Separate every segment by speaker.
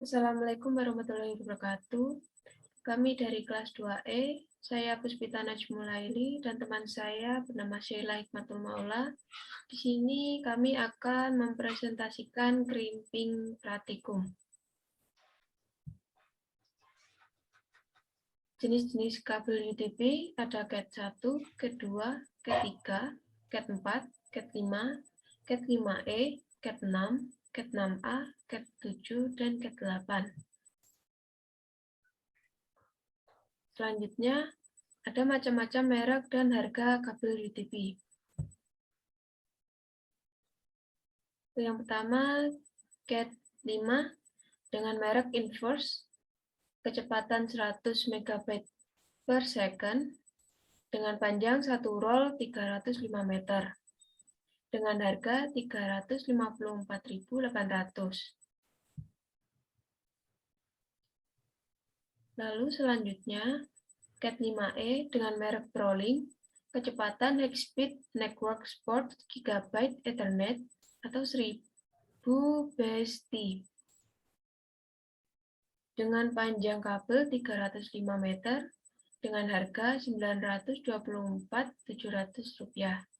Speaker 1: Assalamualaikum warahmatullahi wabarakatuh. Kami dari kelas 2E, saya Puspita Najmulaili dan teman saya bernama Sheila Hikmatul Maula. Di sini kami akan mempresentasikan crimping pratikum. Jenis-jenis kabel UTP ada CAT 1, CAT 2, CAT 3, CAT 4, CAT 5, CAT 5E, CAT 6, CAT 6A, CAT 7, dan CAT 8. Selanjutnya, ada macam-macam merek dan harga kabel UTP. Yang pertama, CAT 5 dengan merek Inverse, kecepatan 100 MB per second, dengan panjang 1 roll 305 meter, dengan harga 354.800. Lalu selanjutnya, CAT 5E dengan merek ProLink, kecepatan High Speed Network Support GB Ethernet atau 1000 BST, dengan panjang kabel 305 meter, dengan harga Rp924.700.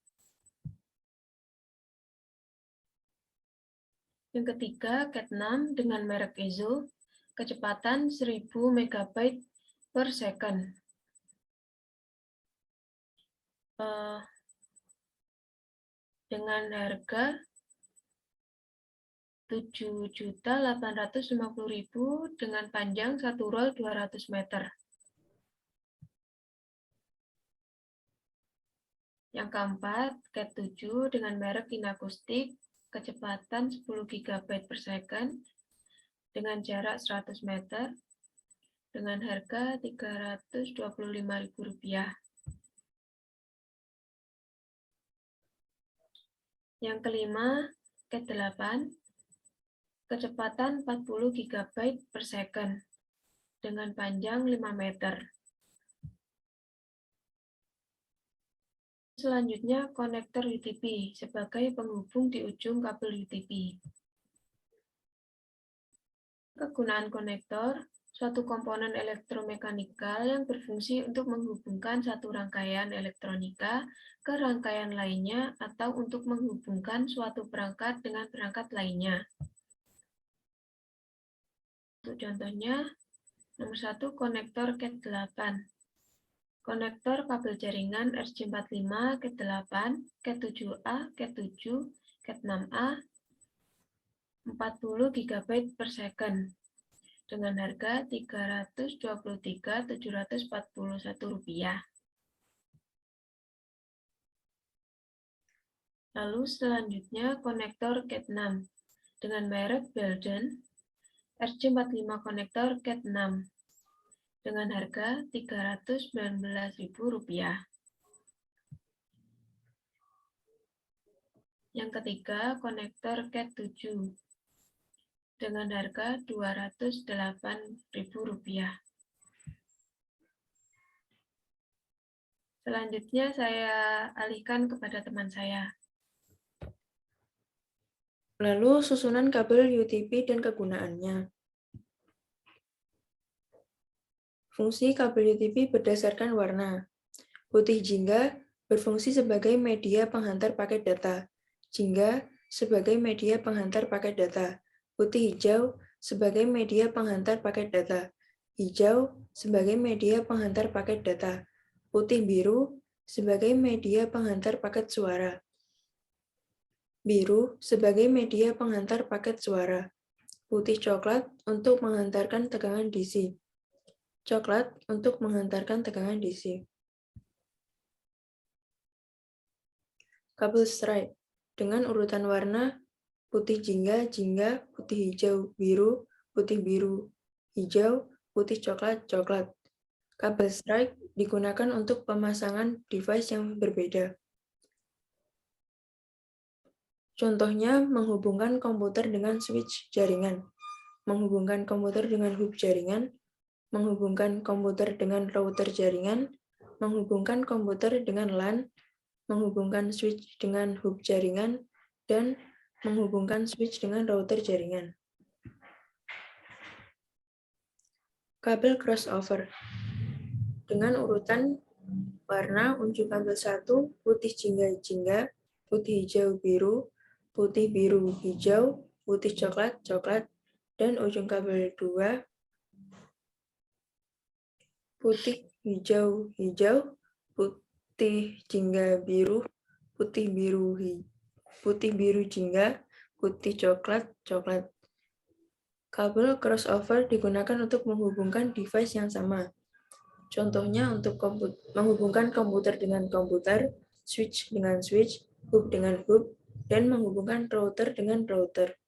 Speaker 1: Yang ketiga, CAT 6 dengan merek EZO, kecepatan 1000 MB per second. Dengan harga Rp7.850.000 dengan panjang 1 roll 200 meter. Yang keempat, CAT 7 dengan merek Inakustik, kecepatan 10 GB per second, dengan jarak 100 meter, dengan harga Rp325.000. Yang kelima, CAT 8, kecepatan 40 GB per second, dengan panjang 5 meter. Selanjutnya, konektor UTP sebagai penghubung di ujung kabel UTP. Kegunaan konektor, suatu komponen elektromekanikal yang berfungsi untuk menghubungkan satu rangkaian elektronika ke rangkaian lainnya atau untuk menghubungkan suatu perangkat dengan perangkat lainnya. Untuk contohnya, nomor 1, konektor CAT 8. Konektor kabel jaringan RJ45, CAT 8, CAT 7A, CAT 7, CAT 6A, 40 GB per second, dengan harga Rp323.741. Lalu selanjutnya konektor CAT 6 dengan merek Belden, RJ45 konektor CAT 6, dengan harga Rp319.000. Yang ketiga, konektor CAT 7 dengan harga Rp208.000. Selanjutnya saya alihkan kepada teman saya.
Speaker 2: Lalu susunan kabel UTP dan kegunaannya. Fungsi kabel UTP berdasarkan warna. Putih jingga berfungsi sebagai media penghantar paket data. Jingga sebagai media penghantar paket data. Putih hijau sebagai media penghantar paket data. Hijau sebagai media penghantar paket data. Putih biru sebagai media penghantar paket suara. Biru sebagai media penghantar paket suara. Putih coklat untuk menghantarkan tegangan DC. Coklat untuk menghantarkan tegangan DC. Kabel stripe dengan urutan warna putih jingga, jingga, putih hijau, biru, putih biru, hijau, putih coklat, coklat. Kabel stripe digunakan untuk pemasangan device yang berbeda. Contohnya, menghubungkan komputer dengan switch jaringan, menghubungkan komputer dengan hub jaringan, menghubungkan komputer dengan router jaringan, menghubungkan komputer dengan LAN, menghubungkan switch dengan hub jaringan, dan menghubungkan switch dengan router jaringan. Kabel crossover. Dengan urutan warna, unjuk kabel 1, putih jingga-jingga, putih hijau biru, putih biru hijau, putih coklat coklat, dan ujung kabel 2, putih hijau hijau, putih jingga biru, putih biru jingga, putih coklat coklat. Kabel crossover digunakan untuk menghubungkan device yang sama. Contohnya untuk menghubungkan komputer dengan komputer, switch dengan switch, hub dengan hub, dan menghubungkan router dengan router.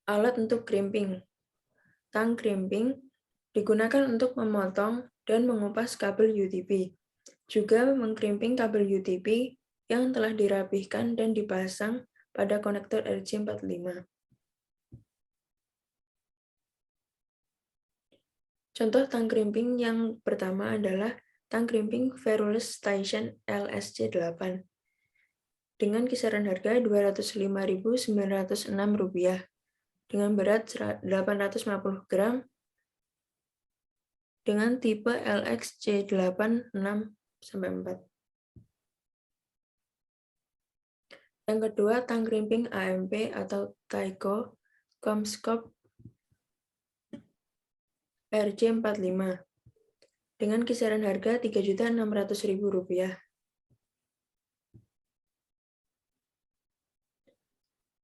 Speaker 2: Alat untuk crimping. Tang crimping digunakan untuk memotong dan mengupas kabel UTP. Juga mengkrimping kabel UTP yang telah dirapihkan dan dipasang pada konektor RJ45. Contoh tang crimping yang pertama adalah tang crimping Verulus Station LSC8 dengan kisaran harga Rp205.906 dengan berat 850 gram dengan tipe LXC8 6-4. Yang kedua, tang crimping AMP atau Taiko Comscope RJ45 dengan kisaran harga Rp3.600.000.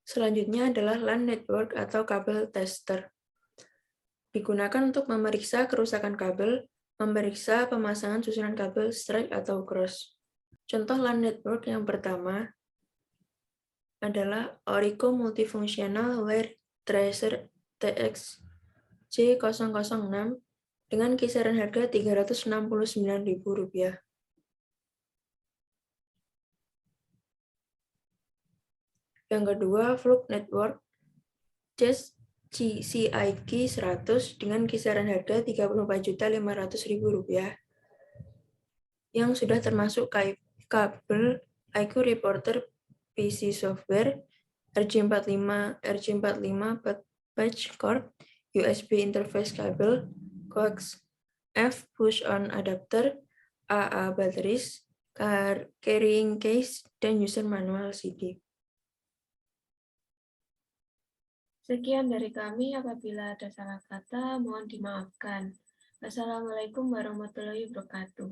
Speaker 2: Selanjutnya adalah LAN network atau kabel tester. Digunakan untuk memeriksa kerusakan kabel, memeriksa pemasangan susunan kabel strike atau cross. Contoh LAN network yang pertama adalah Orico Multifunctional Wire Tracer TX C006 dengan kisaran harga Rp369.000. Yang kedua, Fluke Network CIG 100 dengan kisaran harga Rp34.500.000 yang sudah termasuk kabel IQ Reporter PC software, RJ45 patch cord, USB interface kabel, coax F push-on adapter, AA batteries, carrying case, dan user manual CD.
Speaker 1: Sekian dari kami, apabila ada salah kata, mohon dimaafkan. Wassalamualaikum warahmatullahi wabarakatuh.